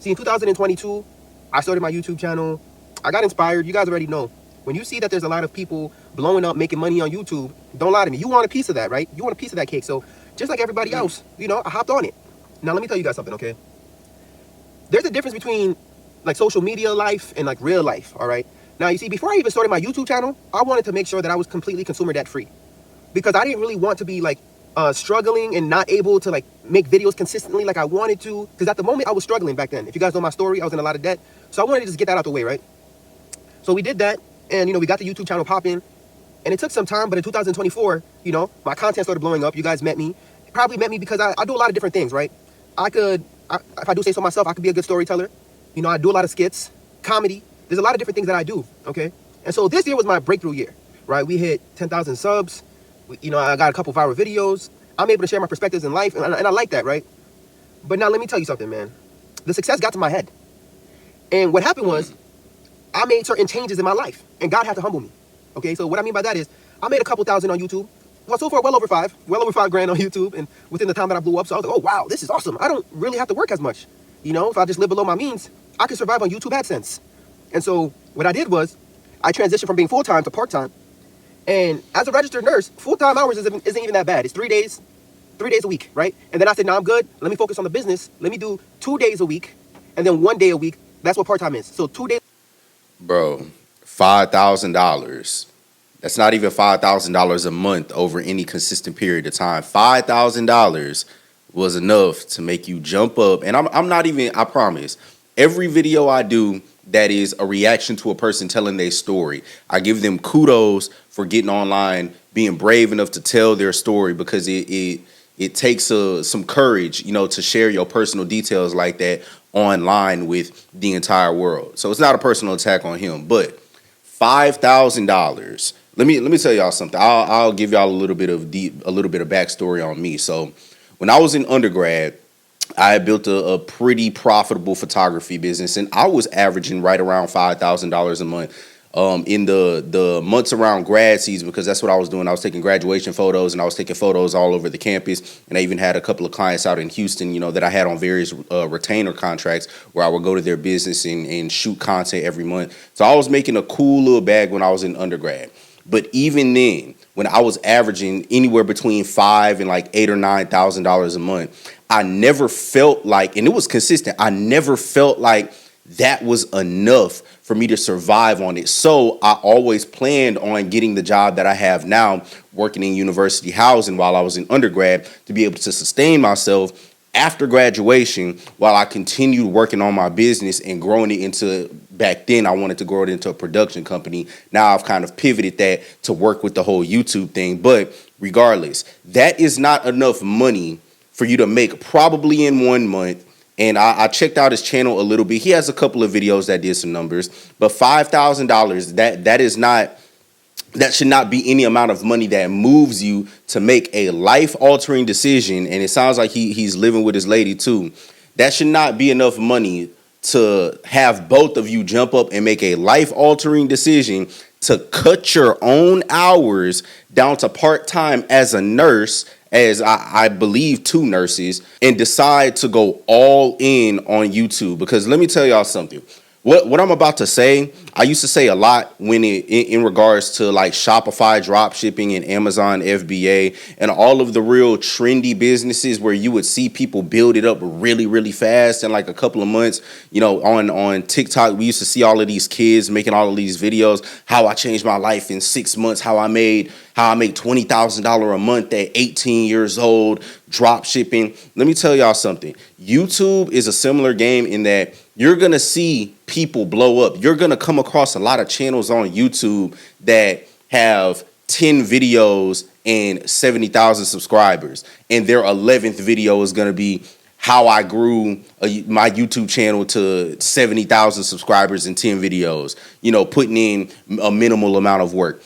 See, in 2022, I started my YouTube channel. I got inspired. You guys already know. When you see that there's a lot of people blowing up, making money on YouTube, don't lie to me. You want a piece of that, right? You want a piece of that cake. So just like everybody else, I hopped on it. Now, let me tell you guys something, okay? There's a difference between like social media life and like real life, all right? Now, you see, before I even started my YouTube channel, I wanted to make sure that I was completely consumer debt free because I didn't really want to be like struggling and not able to like make videos consistently like I wanted to. Because at the moment I was struggling back then. If you guys know my story, I was in a lot of debt. So I wanted to just get that out the way, right? So we did that, and we got the YouTube channel popping, and it took some time. But in 2024, my content started blowing up. You guys met me, probably met me because I do a lot of different things, right? If I do say so myself, I could be a good storyteller. I do a lot of skits, comedy. There's a lot of different things that I do, okay? And so this year was my breakthrough year, right? We hit 10,000 subs. I got a couple viral videos. I'm able to share my perspectives in life, and I like that, right? But now let me tell you something, man. The success got to my head. And what happened was, I made certain changes in my life, and God had to humble me. Okay, so what I mean by that is, I made a couple thousand on YouTube. Well, so far, well over $5 grand on YouTube, and within the time that I blew up, so I was like, oh wow, this is awesome. I don't really have to work as much. If I just live below my means, I can survive on YouTube AdSense. And so what I did was, I transitioned from being full-time to part-time. And as a registered nurse, full-time hours isn't even that bad. It's 3 days a week, right? And then I said, no, I'm good. Let me focus on the business. Let me do 2 days a week, and then 1 day a week. That's what part-time is. So 2 days. Bro, $5,000. That's not even $5,000 a month over any consistent period of time. $5,000 was enough to make you jump up. And I'm not even, I promise, every video I do that is a reaction to a person telling their story, I give them kudos for getting online, being brave enough to tell their story, because it takes some courage, to share your personal details like that online with the entire world. So it's not a personal attack on him, but $5,000. Let me tell y'all something. I'll give y'all a little bit of backstory on me. So when I was in undergrad, I had built a pretty profitable photography business, and I was averaging right around $5,000 a month. In the months around grad season, because that's what I was doing. I was taking graduation photos, and I was taking photos all over the campus. And I even had a couple of clients out in Houston, that I had on various retainer contracts where I would go to their business and shoot content every month. So I was making a cool little bag when I was in undergrad. But even then, when I was averaging anywhere between $5,000 and like $8,000 or $9,000 a month, I never felt like, and it was consistent, I never felt like that was enough for me to survive on it. So I always planned on getting the job that I have now, working in university housing while I was in undergrad, to be able to sustain myself after graduation while I continued working on my business and growing it into, back then I wanted to grow it into a production company. Now I've kind of pivoted that to work with the whole YouTube thing. But regardless, that is not enough money for you to make probably in 1 month. And I checked out his channel a little bit. He has a couple of videos that did some numbers, but $5,000, that should not be any amount of money that moves you to make a life-altering decision. And it sounds like he's living with his lady too. That should not be enough money to have both of you jump up and make a life-altering decision to cut your own hours down to part-time as a nurse, as I believe 2 nurses, and decide to go all in on YouTube. Because let me tell y'all something. What I'm about to say, I used to say a lot when in regards to like Shopify drop shipping and Amazon FBA and all of the real trendy businesses where you would see people build it up really, really fast in like a couple of months. On TikTok, we used to see all of these kids making all of these videos, how I changed my life in 6 months, how I made $20,000 a month at 18 years old, drop shipping. Let me tell y'all something. YouTube is a similar game in that you're going to see people blow up. You're going to come across a lot of channels on YouTube that have 10 videos and 70,000 subscribers. And their 11th video is going to be how I grew my YouTube channel to 70,000 subscribers in 10 videos, putting in a minimal amount of work.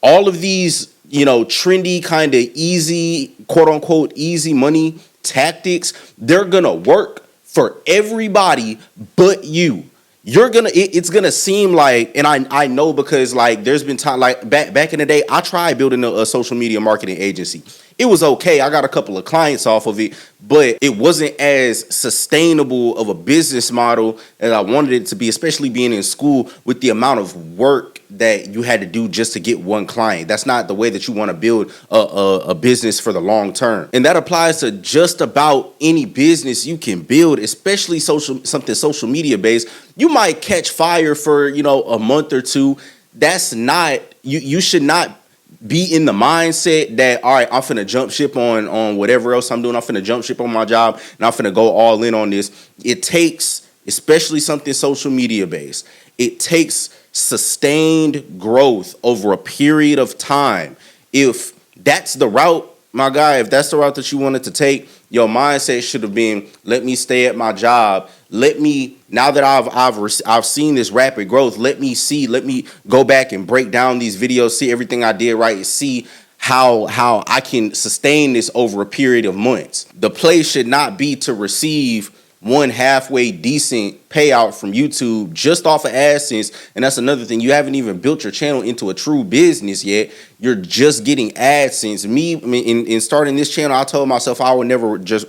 All of these, trendy kind of easy, quote unquote, easy money tactics, they're going to work for everybody but you. it's gonna seem like, and I know, because like there's been time, like back in the day, I tried building a social media marketing agency. It was okay. I got a couple of clients off of it, but it wasn't as sustainable of a business model as I wanted it to be, especially being in school with the amount of work that you had to do just to get one client. That's not the way that you want to build a business for the long term. And that applies to just about any business you can build, especially something social media based. You might catch fire for, a month or two. That's not, you should not be in the mindset that, all right, I'm finna jump ship on whatever else I'm doing. I'm finna jump ship on my job and I'm finna go all in on this. It takes, especially something social media based, it takes sustained growth over a period of time. If that's the route, my guy, if that's the route that you wanted to take, your mindset should have been, let me stay at my job. Let me, now that I've seen this rapid growth, let me go back and break down these videos, see everything I did right, see how I can sustain this over a period of months. The play should not be to receive one halfway decent payout from YouTube just off of AdSense. And that's another thing. You haven't even built your channel into a true business yet. You're just getting AdSense. In starting this channel, I told myself I would never just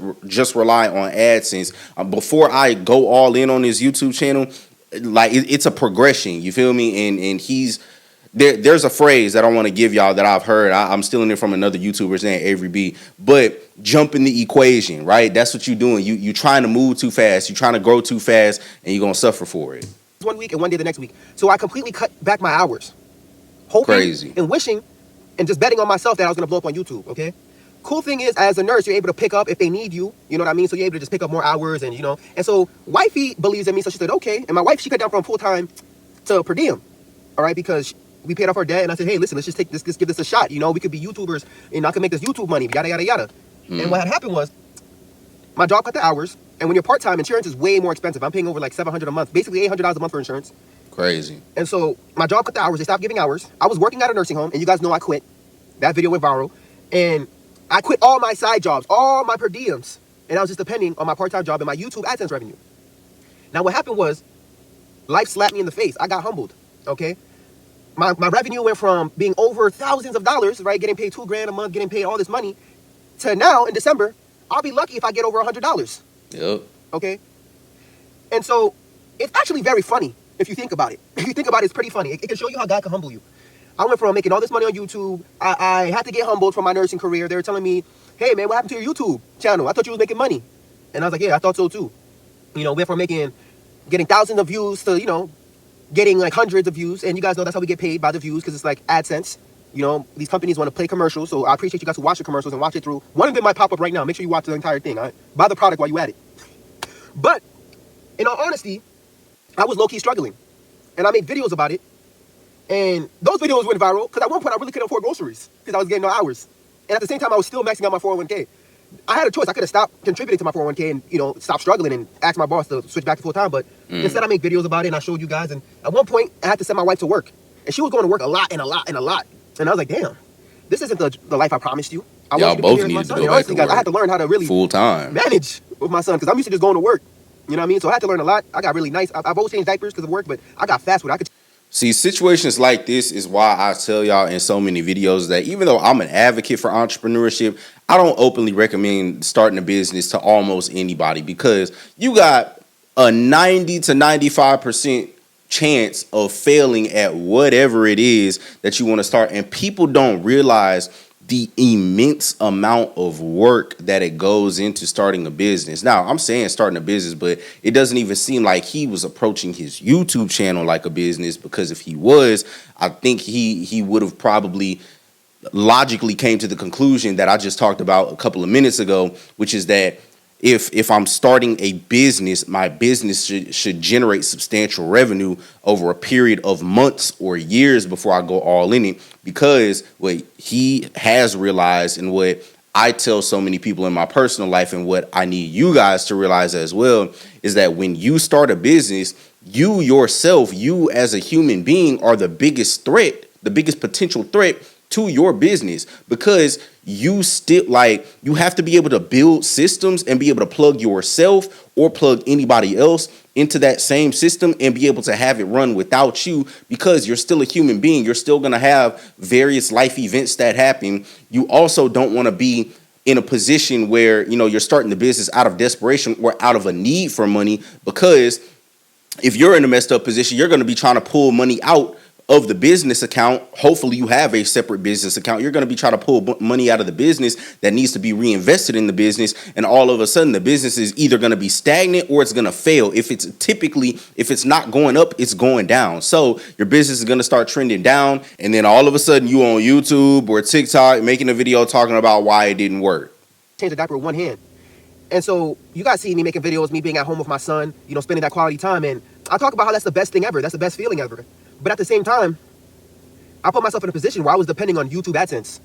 rely on AdSense. Before I go all in on this YouTube channel, like it's a progression. You feel me? And there's a phrase that I want to give y'all that I've heard. I'm stealing it from another YouTuber named Avery B. But jump in the equation, right? That's what you're doing. You trying to move too fast. You're trying to grow too fast, and you're going to suffer for it. 1 week and 1 day the next week. So I completely cut back my hours. Hoping Crazy. and wishing and just betting on myself that I was going to blow up on YouTube, okay? Cool thing is, as a nurse, you're able to pick up if they need you. You know what I mean? So you're able to just pick up more hours and, And so wifey believes in me, so she said, okay. And my wife, she cut down from full-time to per diem, all right? Because we paid off our debt, and I said, hey, listen, let's just take this, let's give this a shot. We could be YouTubers, and I can make this YouTube money, yada, yada, yada. And what had happened was, my job cut the hours, and when you're part-time, insurance is way more expensive. I'm paying over like $700 a month, basically $800 a month for insurance. Crazy. And so my job cut the hours. They stopped giving hours. I was working at a nursing home, and you guys know I quit. That video went viral. And I quit all my side jobs, all my per diems, and I was just depending on my part-time job and my YouTube AdSense revenue. Now, what happened was, life slapped me in the face. I got humbled, okay? My revenue went from being over thousands of dollars, right, getting paid $2,000 a month, getting paid all this money, to now, in December, I'll be lucky if I get over $100. Yep. Okay? And so, it's actually very funny, if you think about it. If you think about it, it's pretty funny. It can show you how God can humble you. I went from making all this money on YouTube. I had to get humbled from my nursing career. They were telling me, hey, man, what happened to your YouTube channel? I thought you was making money. And I was like, yeah, I thought so too. Went from getting thousands of views to, getting like hundreds of views. And you guys know that's how we get paid, by the views, because it's like AdSense. These companies want to play commercials. So I appreciate you guys who watch the commercials and watch it through. One of them might pop up right now. Make sure you watch the entire thing. All right? Buy the product while you at it. But in all honesty, I was low-key struggling. And I made videos about it. And those videos went viral because at one point I really couldn't afford groceries because I was getting no hours. And at the same time, I was still maxing out my 401k. I had a choice. I could have stopped contributing to my 401k and, stop struggling and ask my boss to switch back to full-time. But instead, I made videos about it and I showed you guys. And at one point, I had to send my wife to work. And she was going to work a lot. And I was like, damn, this isn't the life I promised you. Y'all both needed to go back honestly, to work. guys, I had to learn how to really full-time manage with my son because I'm used to just going to work. You know what I mean? So I had to learn a lot. I got really nice. I've always changed diapers because of work, but I got fast with it. I could. See, situations like this is why I tell y'all in so many videos that even though I'm an advocate for entrepreneurship, I don't openly recommend starting a business to almost anybody because you got a 90 to 95% chance of failing at whatever it is that you want to start. And people don't realize the immense amount of work that it goes into starting a business. Now, I'm saying starting a business, but it doesn't even seem like he was approaching his YouTube channel like a business, because if he was, I think he would have probably logically came to the conclusion that I just talked about a couple of minutes ago, which is that if I'm starting a business, my business should generate substantial revenue over a period of months or years before I go all in it. Because what he has realized and what I tell so many people in my personal life and what I need you guys to realize as well is that when you start a business, you yourself, you as a human being are the biggest threat, the biggest potential threat to your business, because you still you have to be able to build systems and be able to plug yourself or plug anybody else into that same system and be able to have it run without you, because you're still a human being. You're still going to have various life events that happen. You also don't want to be in a position where, you're starting the business out of desperation or out of a need for money, because if you're in a messed up position, you're going to be trying to pull money out of the business account. Hopefully you have a separate business account. You're going to be trying to pull money out of the business that needs to be reinvested in the business. And all of a sudden the business is either going to be stagnant or it's going to fail. If it's not going up, it's going down. So your business is going to start trending down. And then all of a sudden you on YouTube or TikTok making a video talking about why it didn't work. Change the diaper with one hand. And so you guys see me making videos, me being at home with my son, spending that quality time. And I talk about how that's the best thing ever. That's the best feeling ever. But at the same time, I put myself in a position where I was depending on YouTube AdSense.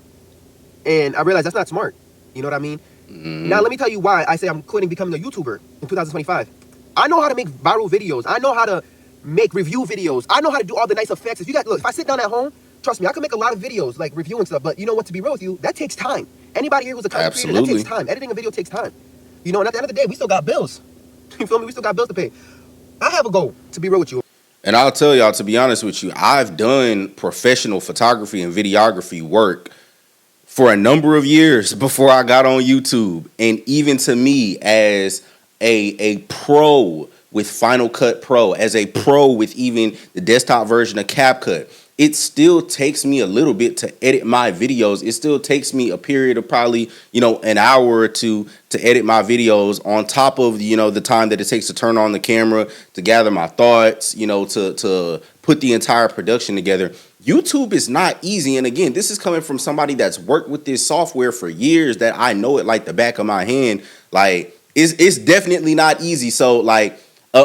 And I realized that's not smart. You know what I mean? Now, let me tell you why I say I'm quitting becoming a YouTuber in 2025. I know how to make viral videos. I know how to make review videos. I know how to do all the nice effects. If I sit down at home, trust me, I can make a lot of videos, like reviewing stuff. But you know what, to be real with you, that takes time. Anybody here who's a content creator, that takes time. Editing a video takes time. And at the end of the day, we still got bills. You feel me? We still got bills to pay. I have a goal, to be real with you. And I'll tell y'all, to be honest with you, I've done professional photography and videography work for a number of years before I got on YouTube. And even to me, as a pro with Final Cut Pro, as a pro with even the desktop version of CapCut, it still takes me a little bit to edit my videos. It still takes me a period of probably, an hour or two to edit my videos, on top of, the time that it takes to turn on the camera, to gather my thoughts, to put the entire production together. YouTube is not easy. And again, this is coming from somebody that's worked with this software for years, that I know it like the back of my hand. Like, it's definitely not easy. So like,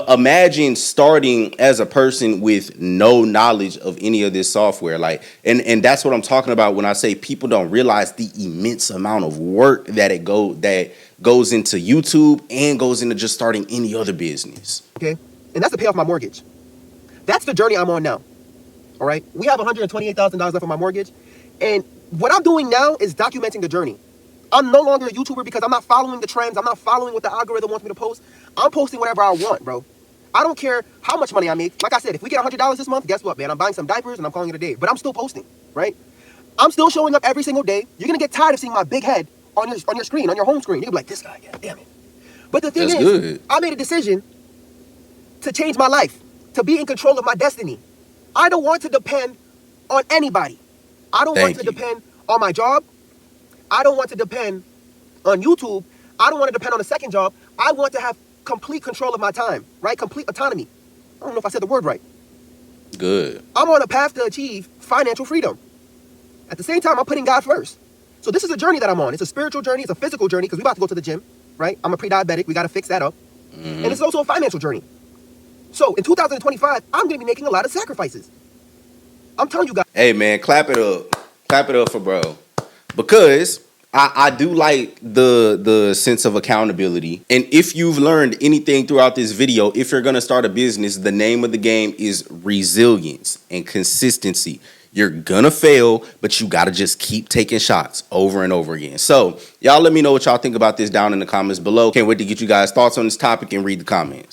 imagine starting as a person with no knowledge of any of this software. Like, and that's what I'm talking about when I say people don't realize the immense amount of work that goes into YouTube and goes into just starting any other business. Okay, and that's to pay off my mortgage. That's the journey I'm on now. All right, we have $128,000 left on my mortgage, and what I'm doing now is documenting the journey. I'm no longer a YouTuber because I'm not following the trends. I'm not following what the algorithm wants me to post. I'm posting whatever I want, bro. I don't care how much money I make. Like I said, if we get $100 this month, guess what, man? I'm buying some diapers and I'm calling it a day. But I'm still posting, right? I'm still showing up every single day. You're going to get tired of seeing my big head on your screen, on your home screen. You'll be like, this guy again, damn it. But the thing is, I made a decision to change my life, to be in control of my destiny. I don't want to depend on anybody. I don't want to depend on my job. I don't want to depend on YouTube. I don't want to depend on a second job. I want to have complete control of my time, right? Complete autonomy. I don't know if I said the word right. Good. I'm on a path to achieve financial freedom. At the same time, I'm putting God first. So this is a journey that I'm on. It's a spiritual journey. It's a physical journey because we're about to go to the gym, right? I'm a pre-diabetic. We got to fix that up. And it's also a financial journey. So in 2025, I'm going to be making a lot of sacrifices. I'm telling you guys. Hey, man, clap it up. Clap it up for bro. Because I do like the sense of accountability. And if you've learned anything throughout this video, if you're going to start a business, the name of the game is resilience and consistency. You're going to fail, but you got to just keep taking shots over and over again. So y'all let me know what y'all think about this down in the comments below. Can't wait to get you guys' thoughts on this topic and read the comments.